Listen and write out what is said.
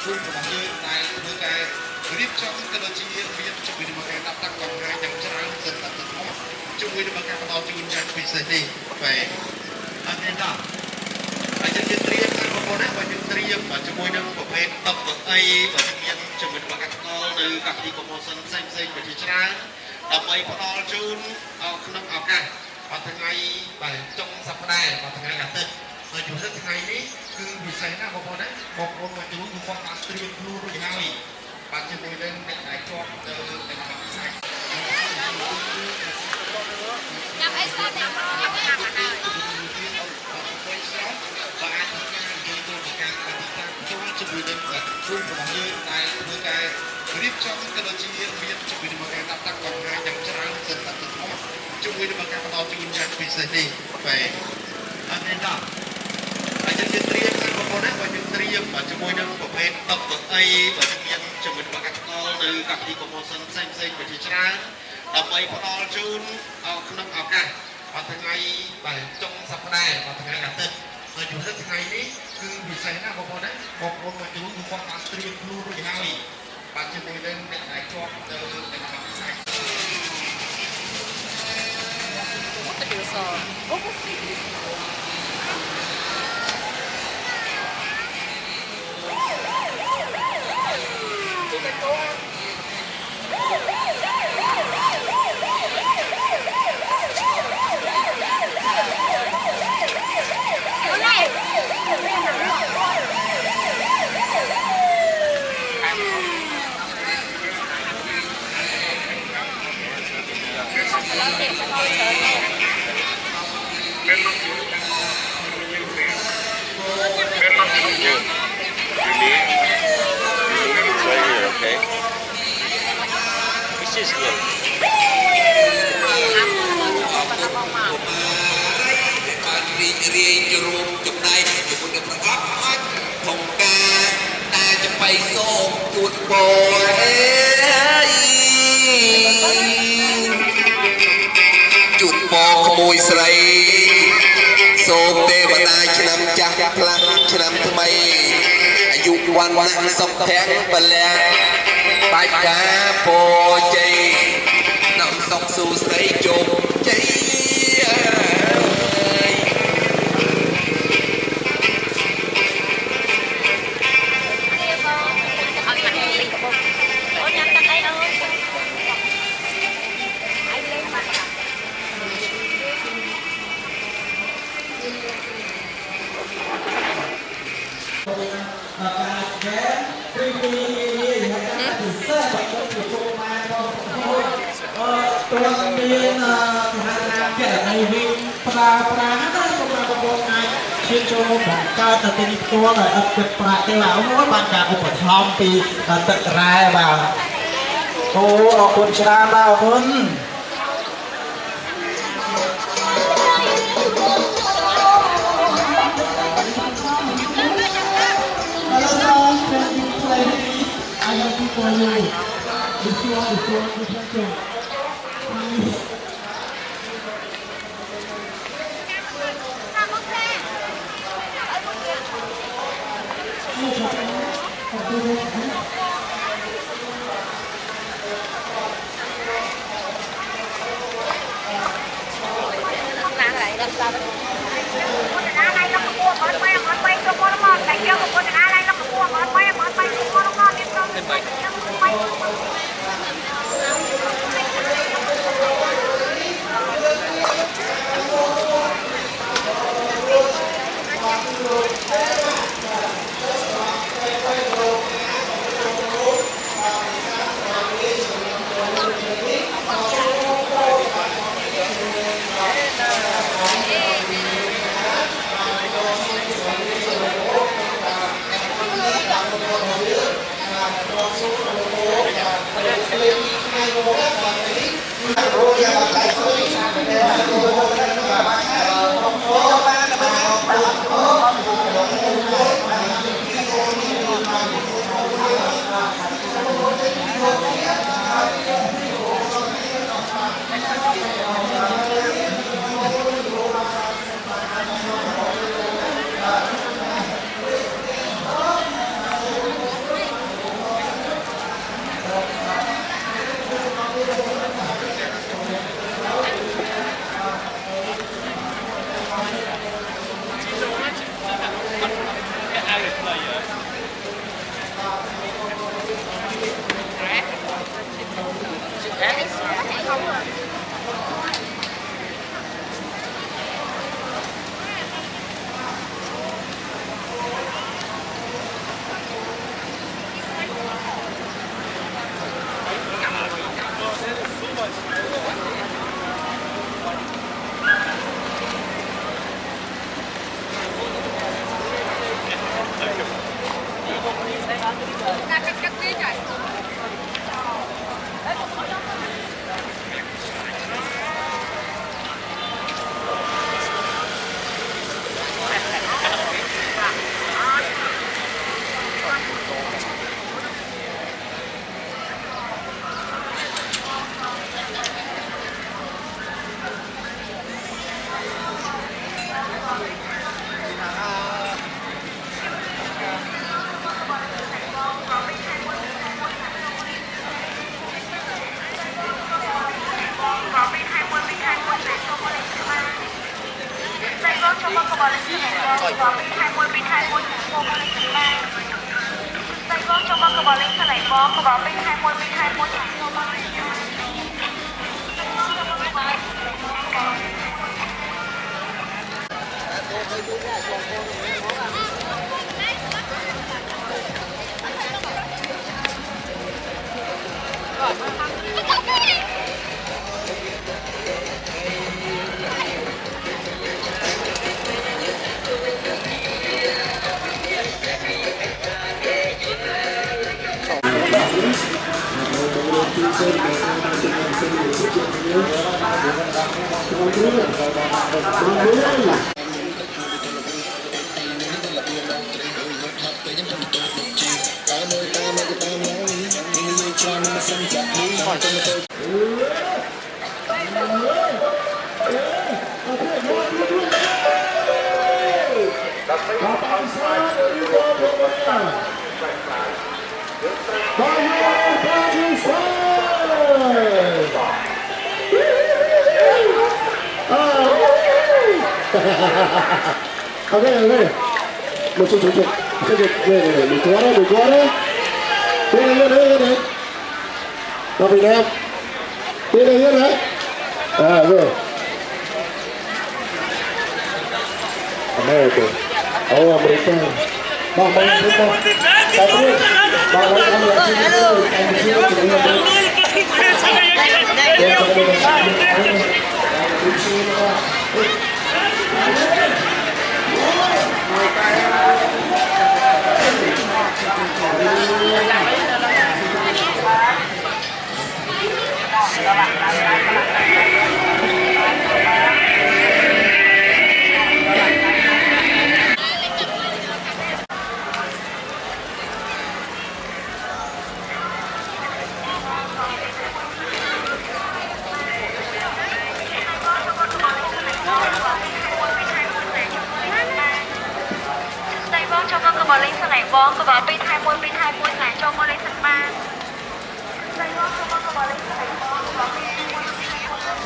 ជួបរបស់យើងដែលធ្វើការរៀបចំក៏ដូចជាមានជំនាញក្នុងការដាក់តាំងកំហាយ៉ាងច្រើនសិនតទៅធំជាមួយនឹងការផ្ដល់ជូនយ៉ាងពិសេសនេះបាទអរគុណដល់ហើយយើងត្រៀមហើយបងប្អូនណាបើយើងត្រៀមជាមួយនឹងប្រភេទទឹកអីបើមានជំនាញរបស់ការផ្ដល់នៅកម្មវិធី promotion ផ្សេងៗជាច្រើនដើម្បីផ្ដល់ជូនក្នុងឱកាសថ្ងៃបាទចុងសប្តាហ៍ថ្ងៃអាទិត្យហើយជំរិតថ្ងៃនេះគឺពិសេសណាស់បងប្អូនណាបងប្អូនមកជួបគឺគាត់បានត្រៀមខ្លួនរួចហើយបាទជាមួយនឹងអ្នកដែលជាប់ទៅក្នុងវិស័យចាំអីស្រាប់តែមកញ៉ាំអាហារបាទអាចធ្វើការនិយាយទៅការទីតាំងចូលជាមួយនឹងគ្រូរបស់យើងដែលធ្វើការរៀបចំក៏ដូចជាមានជំនាញក្នុងការដាក់តាំងកំហាយ៉ាងច្រើនសិនតទៅធំជាមួយនឹងការផ្ដល់ជូនយ៉ាងពិសេសនេះបាទអរគុណដល់ហើយយើងត្រៀមហើយបងប្អូនណាបើយើងត្រៀមជាមួយនឹងប្រភេទទឹកអីបើមានជំនាញរបស់ការផ្ដល់នៅកម្មវិធី promotion ផ្សេងៗជាច្រើនដើម្បីផ្ដល់ជូនក្នុងឱកាសថ្ងៃបាទចុងសប្តាហ៍ថ្ងៃអាទិត្យហើយជំរិតថ្ងៃនេះគឺពិសេសណាស់បងប្អូនណាបងប្អូនមកជួបគឺគាត់បានត្រៀមខ្លួនរួចហើយបាទជាមួយនឹងអ្នកដែលជាប់ទៅក្នុងវិស័យរៀងរួមចំណែកជាមួយនឹងប្រអប់អាចធំការតែจะไปសូមទួតបយជួតបក្មួយស្រីសូមទេវតាឆ្នាំចាស់ផ្លាស់ឆ្នាំថ្មីអាយុវណ្ណៈសុខភ័ក្រពលៈបាច់ការពោជ័យនាំសុខសួស្តីជោគជ័យตัวមានគេហៅថាពីវិញប្រើប្រាស់ណាសម្រាប់បងប្អូនអាចឈានចូលបង្កើតទៅទីផ្ទាល់ដោយឥតគិតប្រាក់ទេបាទអូបានការឧបត្ថម្ភពីទឹករ៉ែបាទអូអរគុណច្រើនបាទអរគុណ Ok, một chút, về, mình có đấy, đây, vào Việt Nam, đây đấy, rồi, America, America, bang, cho con bò lên sân này bò con bò bên hai môn này cho con lên sân ba đây con cho con bò lên sân này bò con bò bên hai môn